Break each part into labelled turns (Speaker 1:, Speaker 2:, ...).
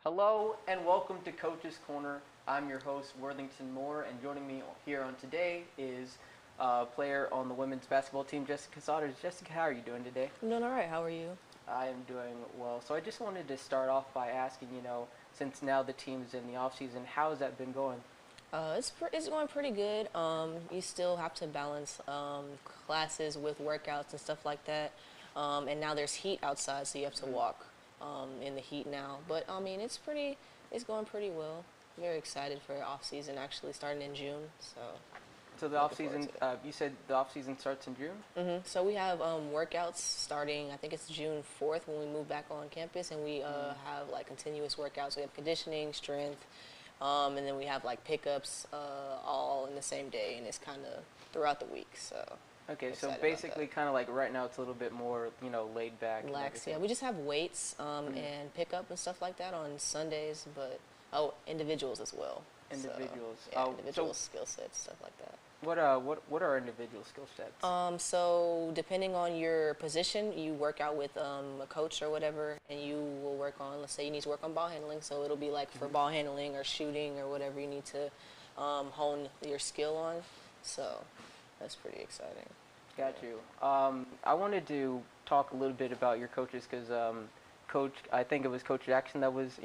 Speaker 1: Hello and welcome to Coach's Corner. I'm your host, Worthington Moore, and joining me here on today is player on the women's basketball team, Jessica Casadas. Jessica, how are you doing today?
Speaker 2: I'm doing all right. How are you?
Speaker 1: I am doing well. So I just wanted to start off by asking, since now the team's in the off season, how has that been going?
Speaker 2: It's going pretty good. You still have to balance classes with workouts and stuff like that. And now there's heat outside, so you have to walk in the heat now. But I mean, it's going pretty well. Very excited for off season, actually starting in June.
Speaker 1: So the off season, you said the off season starts in June?
Speaker 2: So we have workouts starting, I think it's June 4th when we move back on campus, and we have like continuous workouts. We have conditioning, strength, and then we have like pickups all in the same day, and it's kind of throughout the week. So
Speaker 1: okay, so basically kind of like right now it's a little bit more, laid back.
Speaker 2: Relax, yeah. We just have weights and pickup and stuff like that on Sundays, but individuals as well.
Speaker 1: Individuals.
Speaker 2: So, yeah, individual skill sets, stuff like that.
Speaker 1: What are individual skill sets?
Speaker 2: So depending on your position, you work out with a coach or whatever, and you will work on, let's say you need to work on ball handling, so it'll be like for ball handling or shooting or whatever you need to hone your skill on. So that's pretty exciting.
Speaker 1: Got you. I wanted to talk a little bit about your coaches because I think it was Coach Jackson that was,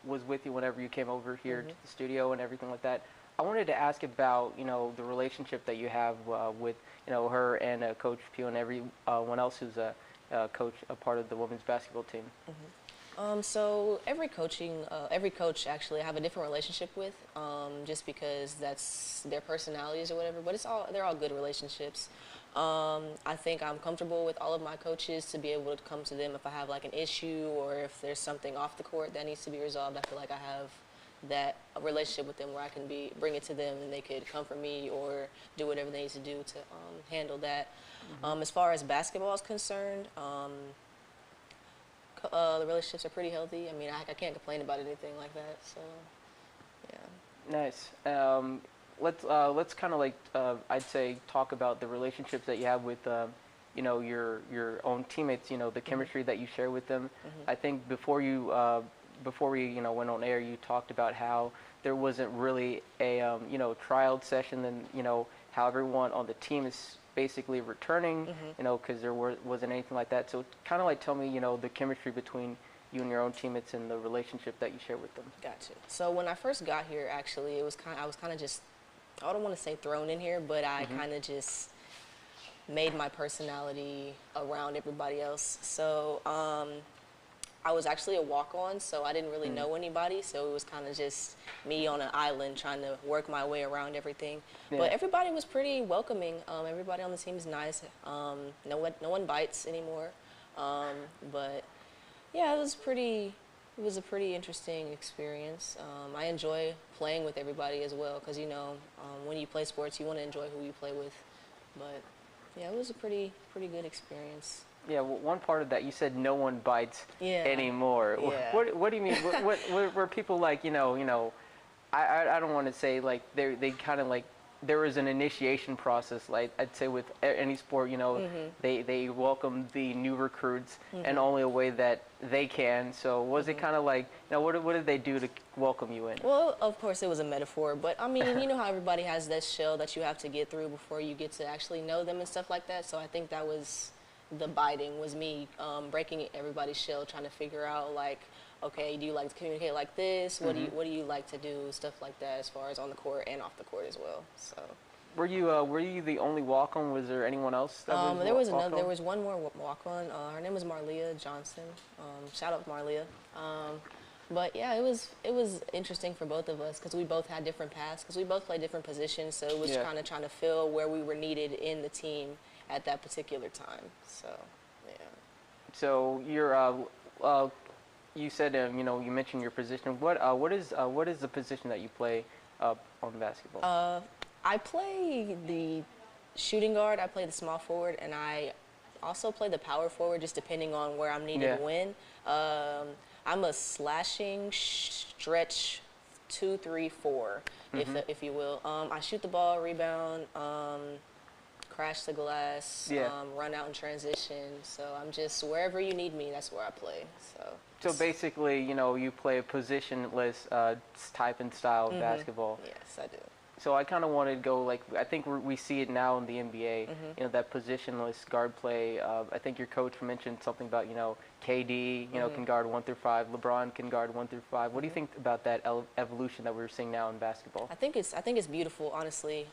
Speaker 1: was with you whenever you came over here to the studio and everything like that. I wanted to ask about, the relationship that you have with, her and Coach Pugh and everyone else who's a part of the women's basketball team.
Speaker 2: So every coach actually I have a different relationship with, just because that's their personalities or whatever. But they're all good relationships. I think I'm comfortable with all of my coaches to be able to come to them if I have like an issue or if there's something off the court that needs to be resolved. I feel like I have that relationship with them where I can bring it to them and they could comfort me or do whatever they need to do to handle that. As far as basketball is concerned, the relationships are pretty healthy. I mean, I can't complain about anything like that. So, yeah. Nice.
Speaker 1: Let's kind of like I'd say talk about the relationships that you have with your own teammates. The chemistry that you share with them. I think before we went on air, you talked about how there wasn't really a trial session, and how everyone on the team is basically returning, because there wasn't anything like that. So kind of like tell me, the chemistry between you and your own teammates and the relationship that you share with them.
Speaker 2: Gotcha. So when I first got here, actually, I was kind of just, I don't want to say thrown in here, but I kind of just made my personality around everybody else. So I was actually a walk-on, so I didn't really know anybody, so it was kind of just me on an island trying to work my way around everything. Yeah. But everybody was pretty welcoming. Everybody on the team is nice. No one bites anymore. But yeah, it was a pretty interesting experience. I enjoy playing with everybody as well, because when you play sports, you want to enjoy who you play with. But yeah, it was a pretty good experience.
Speaker 1: Yeah, well, one part of that, you said no one bites anymore.
Speaker 2: Yeah.
Speaker 1: What do you mean? What were people like, I don't want to say like they kind of like, there was an initiation process, like I'd say with any sport, they welcome the new recruits in only a way that they can. So was it kind of like, what did they do to welcome you in?
Speaker 2: Well, of course it was a metaphor, but I mean, you know how everybody has that shell that you have to get through before you get to actually know them and stuff like that. So I think that was the biting, was me breaking everybody's shell, trying to figure out like, okay, do you like to communicate like this? What do you like to do? Stuff like that, as far as on the court and off the court as well. So.
Speaker 1: Were you the only walk-on? Was there anyone else that was
Speaker 2: There was one more walk-on. Her name was Marlia Johnson. Shout out Marlia. But yeah, it was interesting for both of us because we both had different paths, because we both played different positions. So it was kind of trying to fill where we were needed in the team at that particular time. So yeah.
Speaker 1: So you said you mentioned your position. What is the position that you play on basketball?
Speaker 2: I play the shooting guard. I play the small forward, and I also play the power forward, just depending on where I'm needed when. I'm a slashing stretch 2, 3, 4, if you will. I shoot the ball, rebound, crash the glass, run out in transition. So I'm just, wherever you need me, that's where I play.
Speaker 1: So basically, you play a positionless type and style of basketball.
Speaker 2: Yes, I do.
Speaker 1: So I kind of wanted to go, like, I think we see it now in the NBA, that positionless guard play. I think your coach mentioned something about, KD, can guard 1 through 5. LeBron can guard 1 through 5. What do you think about that evolution that we're seeing now in basketball?
Speaker 2: I think it's beautiful, honestly.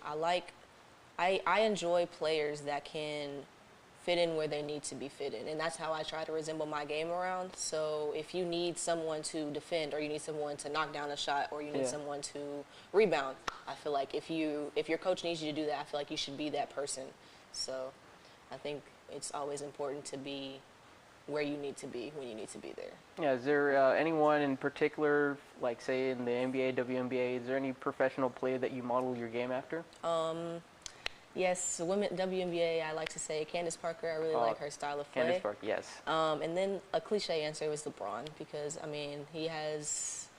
Speaker 2: I enjoy players that can fit in where they need to be fit in, and that's how I try to resemble my game around. So if you need someone to defend, or you need someone to knock down a shot, or you need someone to rebound, I feel like if your coach needs you to do that, I feel like you should be that person. So I think it's always important to be where you need to be when you need to be there.
Speaker 1: Yeah, is there anyone in particular, like say in the NBA, WNBA, is there any professional player that you model your game after?
Speaker 2: Yes, women WNBA, I like to say Candace Parker. I really like her style of play.
Speaker 1: Candace Parker, yes.
Speaker 2: And then a cliche answer was LeBron, because, he has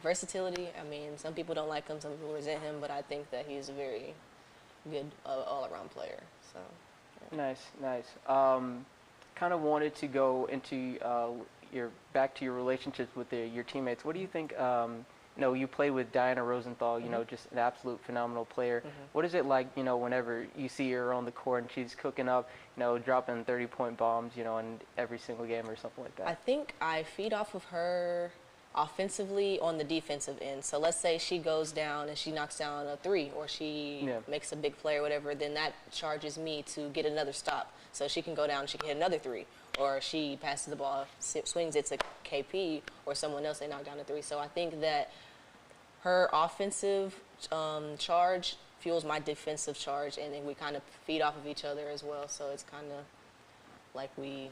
Speaker 2: versatility. Some people don't like him, some people resent him, but I think that he's a very good all-around player. So. Yeah.
Speaker 1: Nice. Kind of wanted to go into back to your relationships with your teammates. What do you think? You play with Diana Rosenthal, just an absolute phenomenal player. What is it like, whenever you see her on the court and she's cooking up, dropping 30-point bombs, in every single game or something like that?
Speaker 2: I think I feed off of her offensively on the defensive end. So let's say she goes down and she knocks down a 3, or she makes a big play or whatever, then that charges me to get another stop. So she can go down and she can hit another 3. Or she passes the ball, swings it to KP or someone else, they knock down a 3. So I think that her offensive charge fuels my defensive charge, and then we kind of feed off of each other as well. So it's kind of like we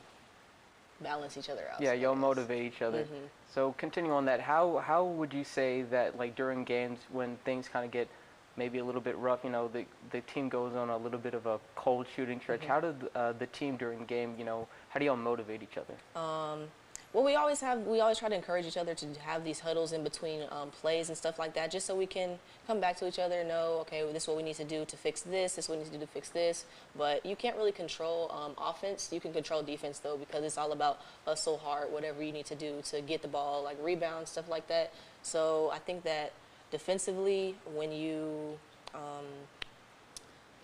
Speaker 2: balance each other out.
Speaker 1: Yeah, y'all motivate each other. So continue on that. How would you say that, like, during games when things kind of get maybe a little bit rough, the team goes on a little bit of a cold shooting stretch, how does the team during the game, how do y'all motivate each other?
Speaker 2: Well, we always try to encourage each other to have these huddles in between plays and stuff like that, just so we can come back to each other and know, okay, well, this is what we need to do to fix this is what we need to do to fix this. But you can't really control offense. You can control defense, though, because it's all about hustle hard, whatever you need to do to get the ball, like rebound, stuff like that. So I think that defensively, when you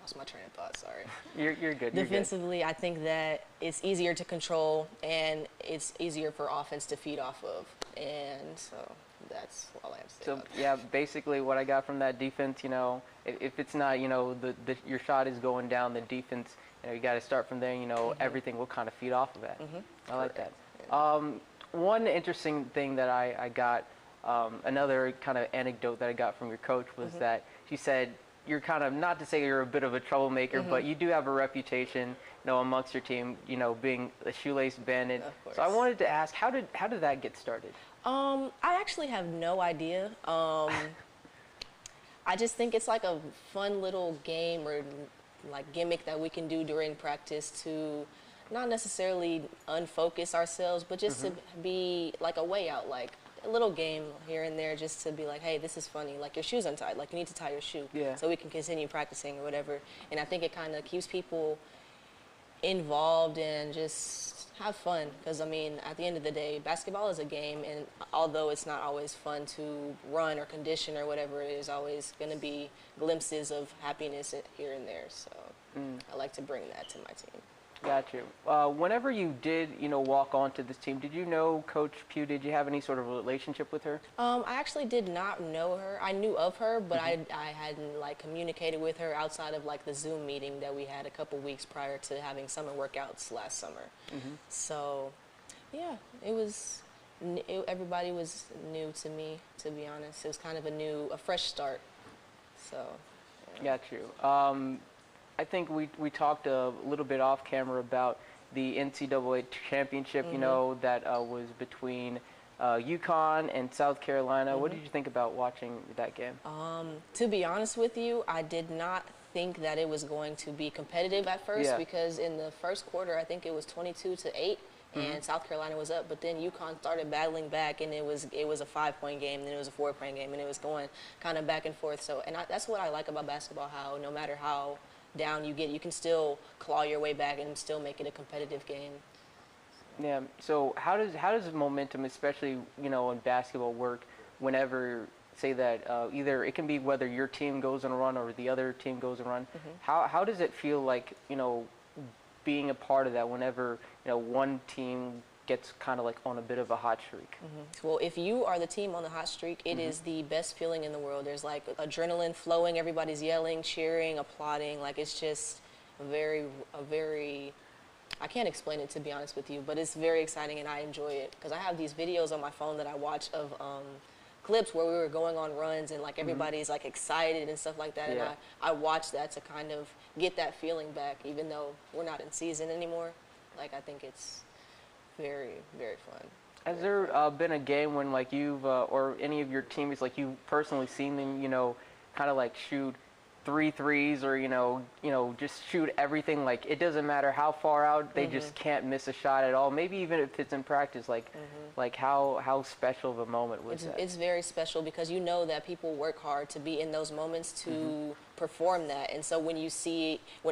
Speaker 2: lost my train of thought, sorry.
Speaker 1: You're good.
Speaker 2: Defensively, I think that it's easier to control, and it's easier for offense to feed off of. And so that's all I have to say.
Speaker 1: So, yeah, basically what I got from that defense, if it's not, your shot is going down, the defense, you got to start from there, everything will kind of feed off of that. I like that. Yeah. One interesting thing that I got, another kind of anecdote that I got from your coach was that she said, you're kind of, not to say you're a bit of a troublemaker, but you do have a reputation, amongst your team, being a shoelace bandit.
Speaker 2: Of course.
Speaker 1: So I wanted to ask, how did that get started?
Speaker 2: I actually have no idea. I just think it's like a fun little game or like gimmick that we can do during practice to not necessarily unfocus ourselves, but just to be like a way out, like a little game here and there, just to be like, hey, this is funny, like your shoe's untied, like you need to tie your shoe, so we can continue practicing or whatever. And I think it kind of keeps people involved and just have fun, because at the end of the day, basketball is a game, and although it's not always fun to run or condition or whatever, it is always going to be glimpses of happiness here and there. So I like to bring that to my team.
Speaker 1: Got you. Whenever you did, walk onto this team, did you know Coach Pugh? Did you have any sort of relationship with her?
Speaker 2: I actually did not know her. I knew of her, but I hadn't communicated with her outside of the Zoom meeting that we had a couple weeks prior to having summer workouts last summer. So, yeah, everybody was new to me, to be honest. It was kind of a fresh start. So. Yeah.
Speaker 1: Got you. I think we talked a little bit off camera about the NCAA championship, that was between UConn and South Carolina. What did you think about watching that game?
Speaker 2: To be honest with you, I did not think that it was going to be competitive at first, because in the first quarter, I think it was 22-8, and South Carolina was up. But then UConn started battling back, and it was a 5-point game, then it was a 4-point game, and it was going kind of back and forth. So, that's what I like about basketball, how no matter how down you get, you can still claw your way back and still make it a competitive game.
Speaker 1: Yeah. So how does momentum, especially in basketball, work whenever say that either it can be whether your team goes on a run or the other team goes on a run. How does it feel like being a part of that whenever one team gets kind of like on a bit of a hot streak?
Speaker 2: Well, if you are the team on the hot streak, it is the best feeling in the world. There's like adrenaline flowing, everybody's yelling, cheering, applauding. Like it's just a very I can't explain it, to be honest with you, but it's very exciting and I enjoy it because I have these videos on my phone that I watch of clips where we were going on runs and like everybody's like excited and stuff like that.
Speaker 1: Yeah.
Speaker 2: And I watch that to kind of get that feeling back, even though we're not in season anymore. Like I think it's very, very fun.
Speaker 1: Has there been a game when like you've or any of your teammates, like you personally seen them, kind of like shoot 3 threes or just shoot everything, like it doesn't matter how far out, they just can't miss a shot at all, maybe even if it's in practice, like how special of a moment was that?
Speaker 2: It's very special because you know that people work hard to be in those moments to perform that, and so when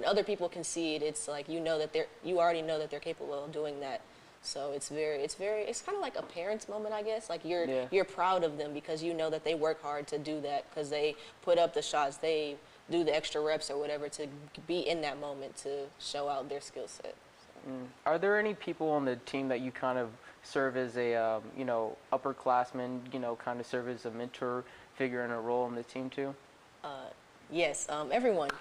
Speaker 2: other people can see it, it's like you already know that they're capable of doing that. So it's kind of like a parent's moment, I guess. Like you're proud of them because you know that they work hard to do that because they put up the shots, they do the extra reps or whatever to be in that moment to show out their skill set.
Speaker 1: Are there any people on the team that you kind of serve as a upperclassman, kind of serve as a mentor figure in a role in the team too?
Speaker 2: Yes, everyone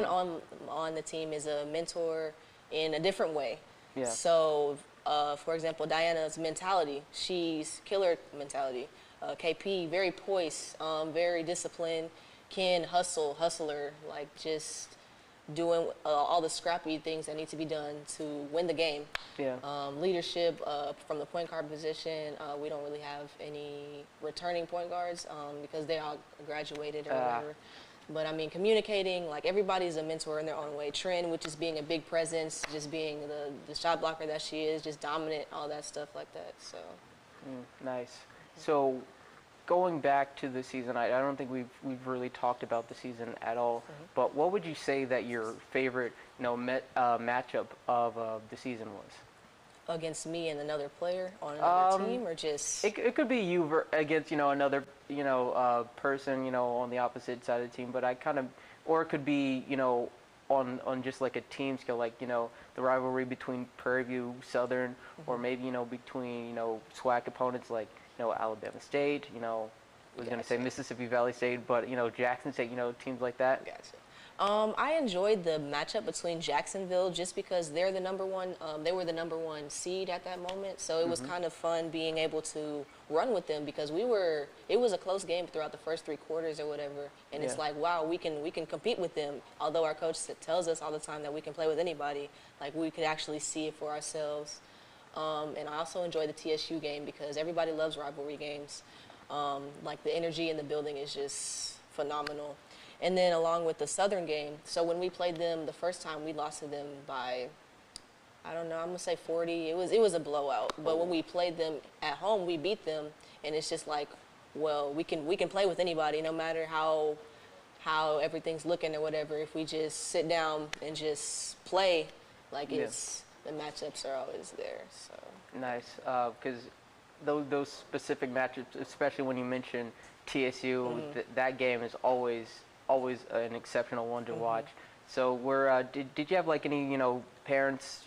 Speaker 2: on the team is a mentor in a different way.
Speaker 1: Yeah.
Speaker 2: So, for example, Diana's mentality, she's killer mentality. KP, very poised, very disciplined. Ken, hustler, like just doing all the scrappy things that need to be done to win the game.
Speaker 1: Yeah.
Speaker 2: Leadership from the point guard position. We don't really have any returning point guards because they all graduated or whatever. But I mean, communicating, like everybody's a mentor in their own way. Trin, which is being a big presence, just being the shot blocker that she is, just dominant, all that stuff like that. So.
Speaker 1: Nice. So, going back to the season, I don't think we've really talked about the season at all. But what would you say that your favorite matchup of the season was?
Speaker 2: Against me and another player on another team, or just
Speaker 1: it could be you against another person on the opposite side of the team, but I kind of, or it could be on just like a team scale, like the rivalry between Prairie View Southern, or maybe between SWAC opponents like Alabama State, I was going to say Mississippi Valley State, but Jackson State, teams like that.
Speaker 2: Gotcha. I enjoyed the matchup between Jacksonville just because they're the number one. They were the number 1 seed at that moment, so it was kind of fun being able to run with them because it was a close game throughout the first 3 quarters or whatever, and it's like, wow, we can compete with them. Although our coach tells us all the time that we can play with anybody, like we could actually see it for ourselves. And I also enjoy the TSU game because everybody loves rivalry games. Like the energy in the building is just phenomenal. And then along with the Southern game, so when we played them the first time, we lost to them by, I don't know, I'm gonna say 40. It was a blowout. But when we played them at home, we beat them, and it's just like, well, we can play with anybody, no matter how everything's looking or whatever. If we just sit down and just play, like the matchups are always there. So
Speaker 1: nice, because those specific matchups, especially when you mention TSU, that game is always an exceptional one to watch. So did you have like any parents,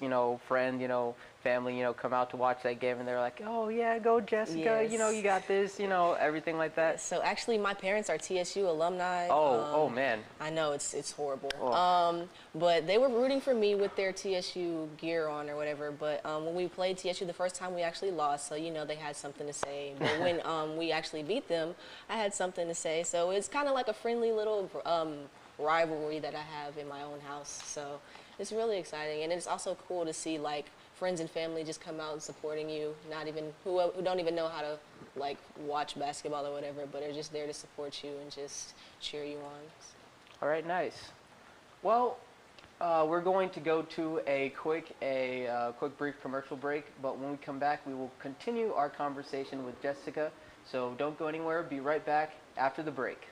Speaker 1: friend, family, come out to watch that game and they're like, oh yeah, go Jessica,
Speaker 2: Yes.
Speaker 1: you got this, everything like that?
Speaker 2: So actually, my parents are TSU alumni.
Speaker 1: Oh man.
Speaker 2: I know it's horrible.
Speaker 1: Oh.
Speaker 2: But they were rooting for me with their TSU gear on or whatever. But when we played TSU the first time, we actually lost. So they had something to say. But when we actually beat them, I had something to say. So it's kind of like a friendly little rivalry that I have in my own house. So it's really exciting, and it's also cool to see like friends and family just come out and supporting you, not even who don't even know how to like watch basketball or whatever, but are just there to support you and just cheer you on.
Speaker 1: All right, nice. Well, we're going to go to a quick brief commercial break, but when we come back, we will continue our conversation with Jessica. So don't go anywhere. Be right back after the break.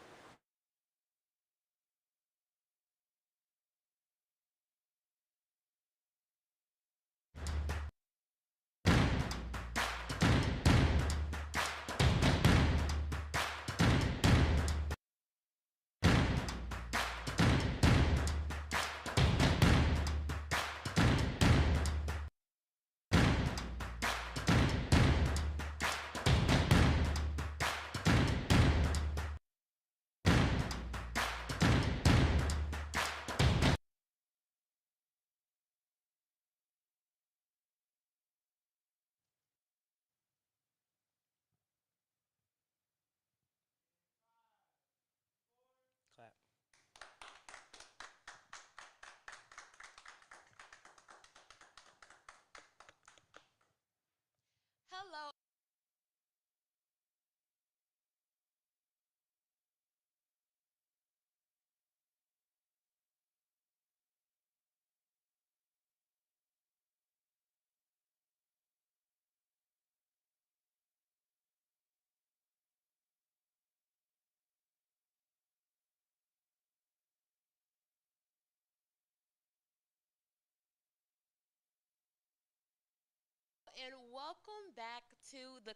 Speaker 3: and welcome back to the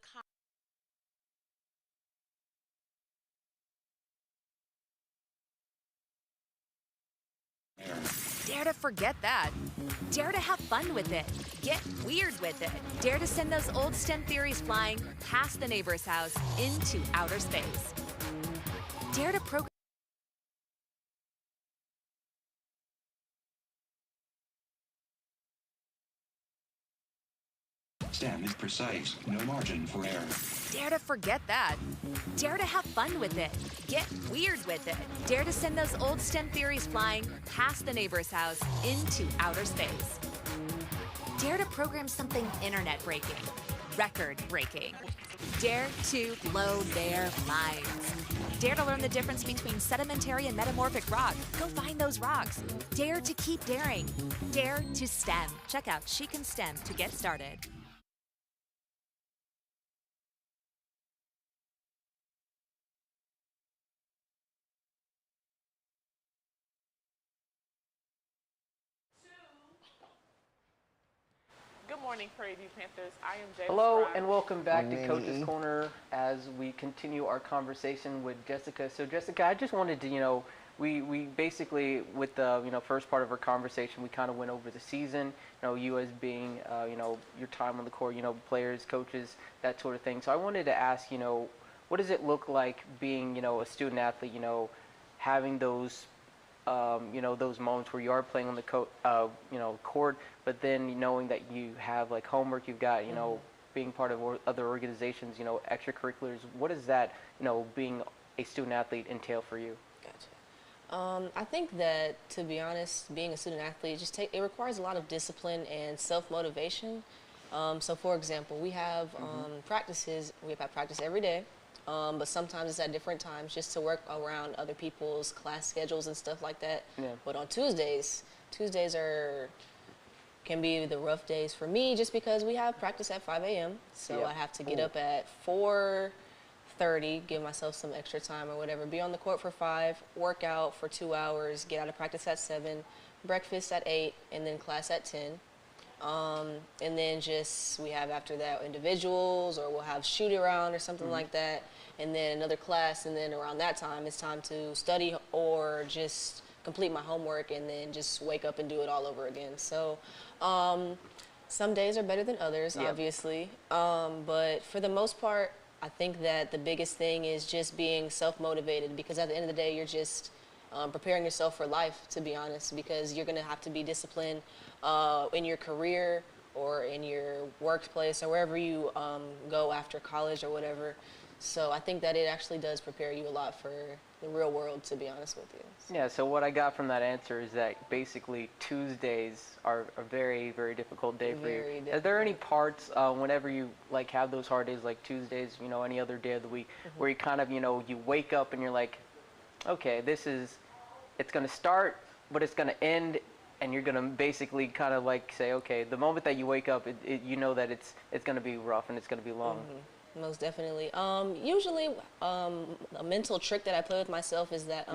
Speaker 4: Dare to forget that. Dare to have fun with it. Get weird with it. Dare to send those old STEM theories flying past the neighbor's house into outer space. Dare to program.
Speaker 5: STEM is precise, no margin for error.
Speaker 4: Dare to forget that. Dare to have fun with it. Get weird with it. Dare to send those old STEM theories flying past the neighbor's house into outer space. Dare to program something internet-breaking, record-breaking. Dare to blow their minds. Dare to learn the difference between sedimentary and metamorphic rock. Go find those rocks. Dare to keep daring. Dare to STEM. Check out She Can STEM to get started.
Speaker 6: Good morning, Prairie View Panthers. I am Jay.
Speaker 1: Hello and welcome back to Coach's Corner as we continue our conversation with Jessica. So Jessica, I just wanted to, we basically with the first part of our conversation, we kind of went over the season. You as being your time on the court, players, coaches, that sort of thing. So I wanted to ask, what does it look like being a student athlete? Having those those moments where you are playing on the court, but then knowing that you have like homework, you've got being part of other organizations, extracurriculars. What does that being a student athlete entail for you?
Speaker 2: Gotcha. I think that, to be honest, being a student athlete it requires a lot of discipline and self-motivation. So for example, we have practices. We have practice every day. But sometimes it's at different times just to work around other people's class schedules and stuff like that. Yeah. But on Tuesdays can be the rough days for me just because we have practice at 5 a.m. So yep. I have to get up at 4:30, give myself some extra time or whatever, be on the court for 5, work out for 2 hours, get out of practice at 7, breakfast at 8, and then class at 10. And then we have after that individuals, or we'll have shoot around or something like that, and then another class, and then around that time it's time to study or just complete my homework and then just wake up and do it all over again. So some days are better than others, obviously, but for the most part I think that the biggest thing is just being self-motivated, because at the end of the day you're just preparing yourself for life, to be honest, because you're going to have to be disciplined in your career or in your workplace or wherever you go after college or whatever. So I think that it actually does prepare you a lot for the real world, to be honest with you. So.
Speaker 1: Yeah, so what I got from that answer is that basically Tuesdays are a very, very difficult day for you. Difficult. Are there any parts whenever you have those hard days like Tuesdays, any other day of the week, where you kind of, you wake up and you're like, okay, it's going to start, but it's going to end, and you're going to basically kind of say, okay, the moment that you wake up, you know that it's going to be rough and it's going to be long.
Speaker 2: Mm-hmm. Most definitely. Usually, a mental trick that I play with myself is that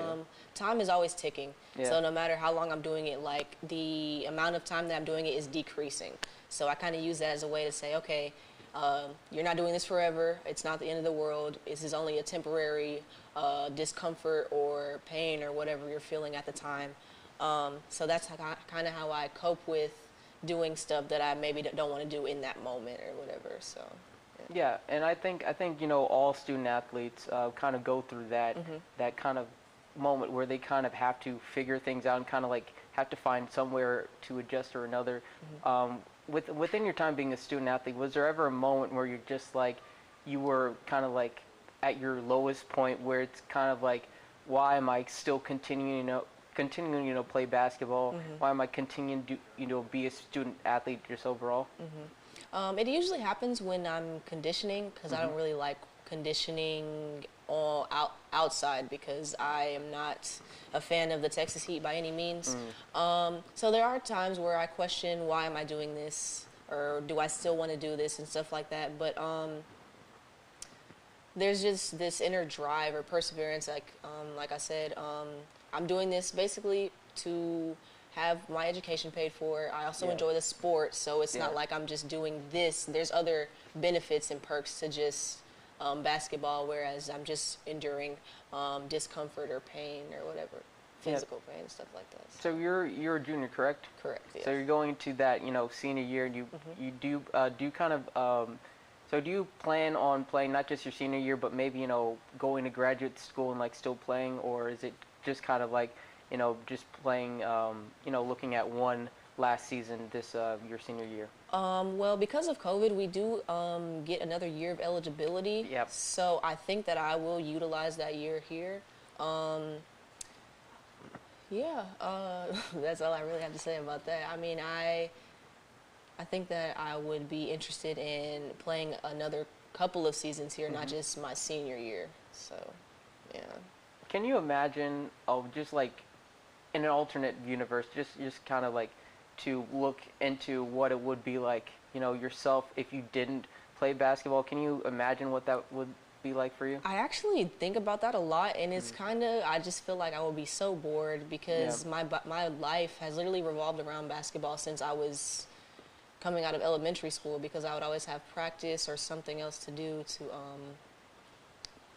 Speaker 2: time is always ticking. Yeah. So no matter how long I'm doing it, the amount of time that I'm doing it is decreasing. So I kind of use that as a way to say, okay, you're not doing this forever. It's not the end of the world. This is only a temporary discomfort or pain or whatever you're feeling at the time. So that's kind of how I cope with doing stuff that I maybe don't want to do in that moment or whatever. So.
Speaker 1: Yeah, and I think all student athletes kind of go through that that kind of moment where they kind of have to figure things out and kind of have to find somewhere to adjust or another. Within your time being a student athlete, was there ever a moment where you're just you were kind of at your lowest point, where it's kind of why am I still continuing to play basketball? Why am I continuing to be a student athlete just overall?
Speaker 2: It usually happens when I'm conditioning, because I don't really like conditioning outside, because I am not a fan of the Texas heat by any means. So there are times where I question, why am I doing this, or do I still want to do this and stuff like that. But there's just this inner drive or perseverance. Like I said, I'm doing this basically to have my education paid for. I also
Speaker 1: Yeah.
Speaker 2: enjoy the sport, so it's
Speaker 1: Yeah.
Speaker 2: not like I'm just doing this. There's other benefits and perks to just basketball, whereas I'm just enduring discomfort or pain or whatever, physical pain and stuff like that.
Speaker 1: So you're a junior, correct?
Speaker 2: Correct. Yes.
Speaker 1: So you're going to that, senior year, and you do kind of so do you plan on playing not just your senior year, but maybe going to graduate school and like still playing, or is it just kind of like just playing looking at one last season this your senior year?
Speaker 2: Well, because of COVID, we do get another year of eligibility.
Speaker 1: Yep.
Speaker 2: So I think that I will utilize that year here. Yeah, that's all I really have to say about that. I mean, I think that I would be interested in playing another couple of seasons here, not just my senior year. So, yeah.
Speaker 1: Can you imagine, just like in an alternate universe, just kind of like to look into what it would be like, yourself if you didn't play basketball? Can you imagine what that would be like for you?
Speaker 2: I actually think about that a lot, and it's kind of, I just feel like I will be so bored because my life has literally revolved around basketball since I was coming out of elementary school, because I would always have practice or something else to do to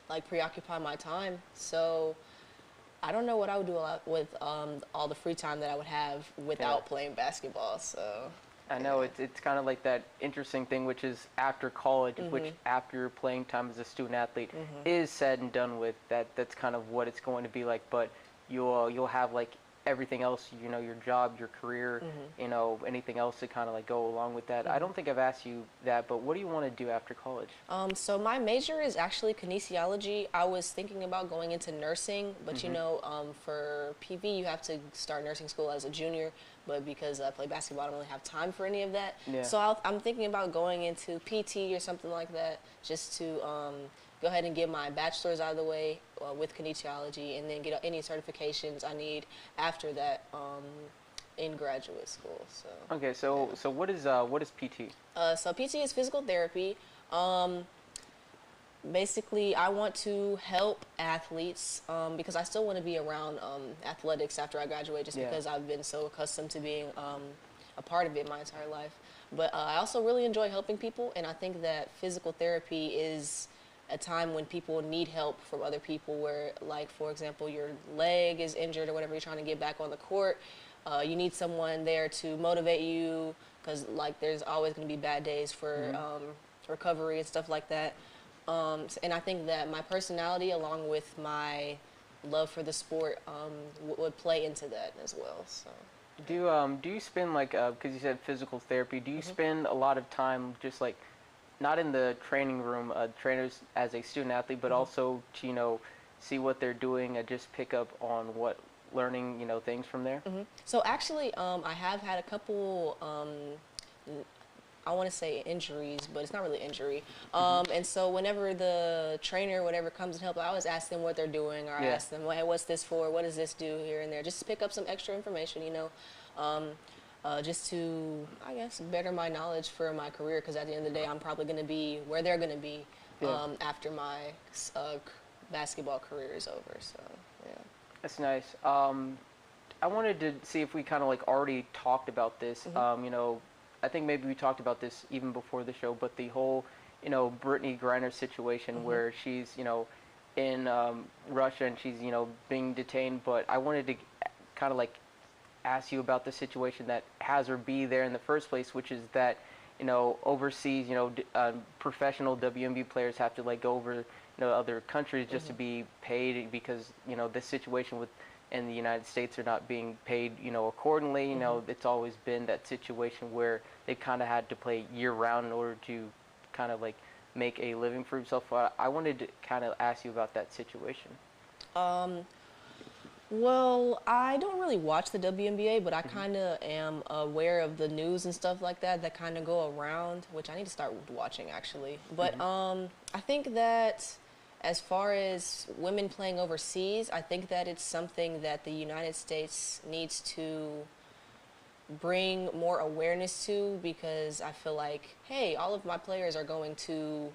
Speaker 2: like preoccupy my time. So I don't know what I would do a lot with all the free time that I would have without playing basketball. So
Speaker 1: I know it's kind of like that interesting thing, which is after college, which after your playing time as a student athlete is said and done with. That's kind of what it's going to be like. But you'll have like everything else, your job, your career, anything else to kind of like go along with that. I don't think I've asked you that, but what do you want to do after college?
Speaker 2: So my major is actually kinesiology. I was thinking about going into nursing, but for PV you have to start nursing school as a junior, but because I play basketball I don't really have time for any of that.
Speaker 1: Yeah.
Speaker 2: So I'm thinking about going into PT or something like that, just to go ahead and get my bachelor's out of the way with kinesiology, and then get any certifications I need after that in graduate school. So
Speaker 1: Okay, so what is PT?
Speaker 2: so PT is physical therapy. Basically, I want to help athletes because I still want to be around athletics after I graduate, just because I've been so accustomed to being a part of it my entire life. But I also really enjoy helping people, and I think that physical therapy is a time when people need help from other people, where, like, for example, your leg is injured or whatever, you're trying to get back on the court. You need someone there to motivate you, because like there's always going to be bad days for recovery and stuff like that. And I think that my personality, along with my love for the sport, would play into that as well. So.
Speaker 1: Do you spend like because you said physical therapy? Do you spend a lot of time just like not in the training room, trainers as a student athlete, but also to see what they're doing and just pick up on what learning things from there?
Speaker 2: So actually, I have had a couple. I want to say injuries, but it's not really injury. And so whenever the trainer, whatever, comes and helps, I always ask them what they're doing, or I ask them, hey, what's this for? What does this do here and there? Just to pick up some extra information, just to, I guess, better my knowledge for my career, because at the end of the day, I'm probably going to be where they're going to be after my basketball career is over. So, yeah.
Speaker 1: That's nice. I wanted to see if we kind of like already talked about this. I think maybe we talked about this even before the show, but the whole, Brittany Griner situation where she's, in Russia and she's, being detained. But I wanted to kind of like ask you about the situation that has her be there in the first place, which is that, overseas, professional WNBA players have to like go over, other countries just to be paid, because, this situation in the United States are not being paid, accordingly. It's always been that situation where they kind of had to play year-round in order to kind of like make a living for himself. I wanted to kind of ask you about that situation.
Speaker 2: Well, I don't really watch the WNBA, but I kind of am aware of the news and stuff like that kind of go around, which I need to start watching, actually. But I think that as far as women playing overseas, I think that it's something that the United States needs to bring more awareness to, because I feel like, hey, all of my players are going to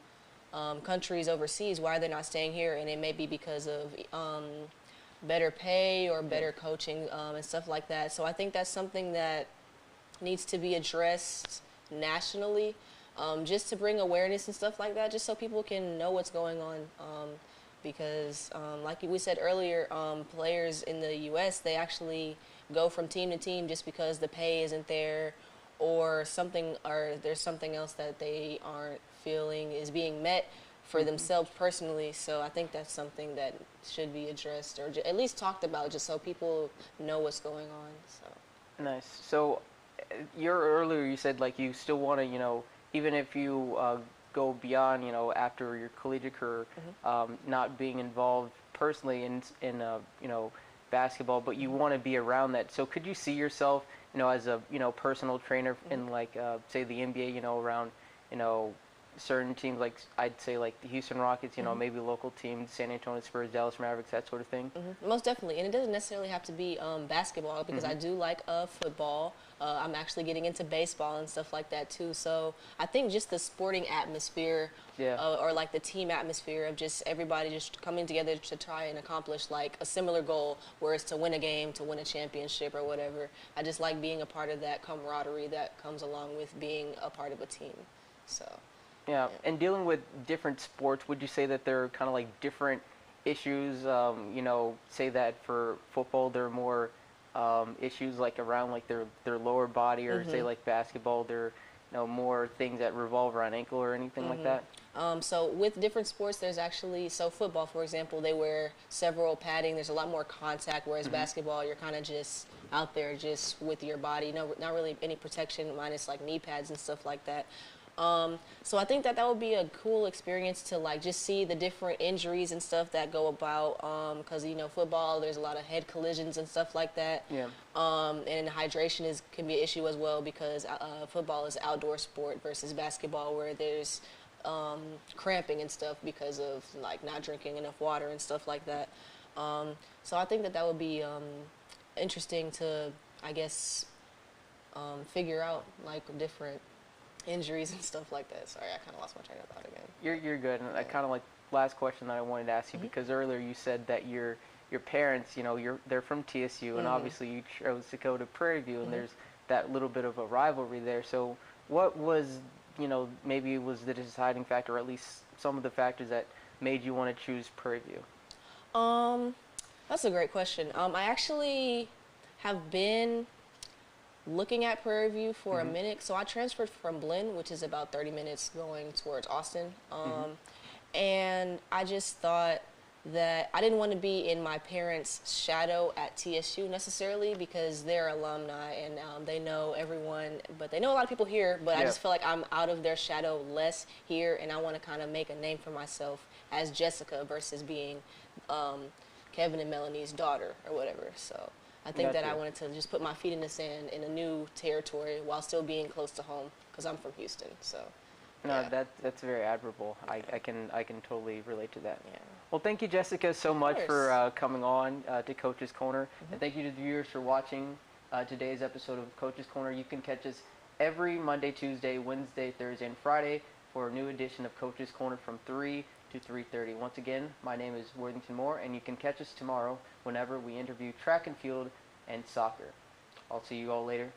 Speaker 2: countries overseas. Why are they not staying here? And it may be because of better pay or better coaching and stuff like that. So I think that's something that needs to be addressed nationally, just to bring awareness and stuff like that, just so people can know what's going on. Because like we said earlier, players in the U.S., they actually go from team to team just because the pay isn't there or there's something else that they aren't feeling is being met for themselves personally. So I think that's something that should be addressed or at least talked about, just so people know what's going on. So
Speaker 1: Nice. So earlier you said like you still want to, even if you go beyond, after your collegiate career, not being involved personally in basketball, but you want to be around that. So could you see yourself, as a, personal trainer in like, say the NBA, around, certain teams, like I'd say like the Houston Rockets, maybe local teams, San Antonio Spurs, Dallas Mavericks, that sort of thing?
Speaker 2: Most definitely, and it doesn't necessarily have to be basketball, because I do like football. I'm actually getting into baseball and stuff like that too. So I think just the sporting atmosphere, or like the team atmosphere of just everybody just coming together to try and accomplish like a similar goal, where it's to win a game, to win a championship or whatever. I just like being a part of that camaraderie that comes along with being a part of a team. So.
Speaker 1: Yeah, and dealing with different sports, would you say that there are kind of like different issues? Say that for football, there are more issues like around like their lower body, or say like basketball, there are more things that revolve around ankle or anything like that?
Speaker 2: So with different sports, there's actually, so football, for example, they wear several padding. There's a lot more contact, whereas basketball, you're kind of just out there just with your body. No, not really any protection, minus like knee pads and stuff like that. So I think that would be a cool experience to like just see the different injuries and stuff that go about, because football, there's a lot of head collisions and stuff like that.
Speaker 1: Yeah.
Speaker 2: And hydration can be an issue as well, because football is an outdoor sport versus basketball, where there's cramping and stuff because of like not drinking enough water and stuff like that. So I think that would be interesting to, I guess, figure out like different injuries and stuff like that. Sorry, I kind of lost my train of thought again.
Speaker 1: You're good. And I kind of like, last question that I wanted to ask you, because earlier you said that your parents, they're from TSU, and obviously you chose to go to Prairie View, and there's that little bit of a rivalry there. So what was, maybe it was the deciding factor, or at least some of the factors that made you want to choose Prairie View?
Speaker 2: That's a great question. I actually have been looking at Prairie View for a minute. So I transferred from Blinn, which is about 30 minutes going towards Austin. And I just thought that I didn't want to be in my parents' shadow at TSU necessarily, because they're alumni and they know everyone, but they know a lot of people here, but I just feel like I'm out of their shadow less here, and I want to kind of make a name for myself as Jessica versus being Kevin and Melanie's daughter or whatever. So I think that I wanted to just put my feet in the sand in a new territory while still being close to home, because I'm from Houston. So.
Speaker 1: No, that's very admirable. I can totally relate to that.
Speaker 2: Yeah.
Speaker 1: Well, thank you, Jessica, so much for coming on to Coach's Corner, and thank you to the viewers for watching today's episode of Coach's Corner. You can catch us every Monday, Tuesday, Wednesday, Thursday, and Friday for a new edition of Coach's Corner from 3 to 3:30. Once again, my name is Worthington Moore, and you can catch us tomorrow whenever we interview track and field and soccer. I'll see you all later.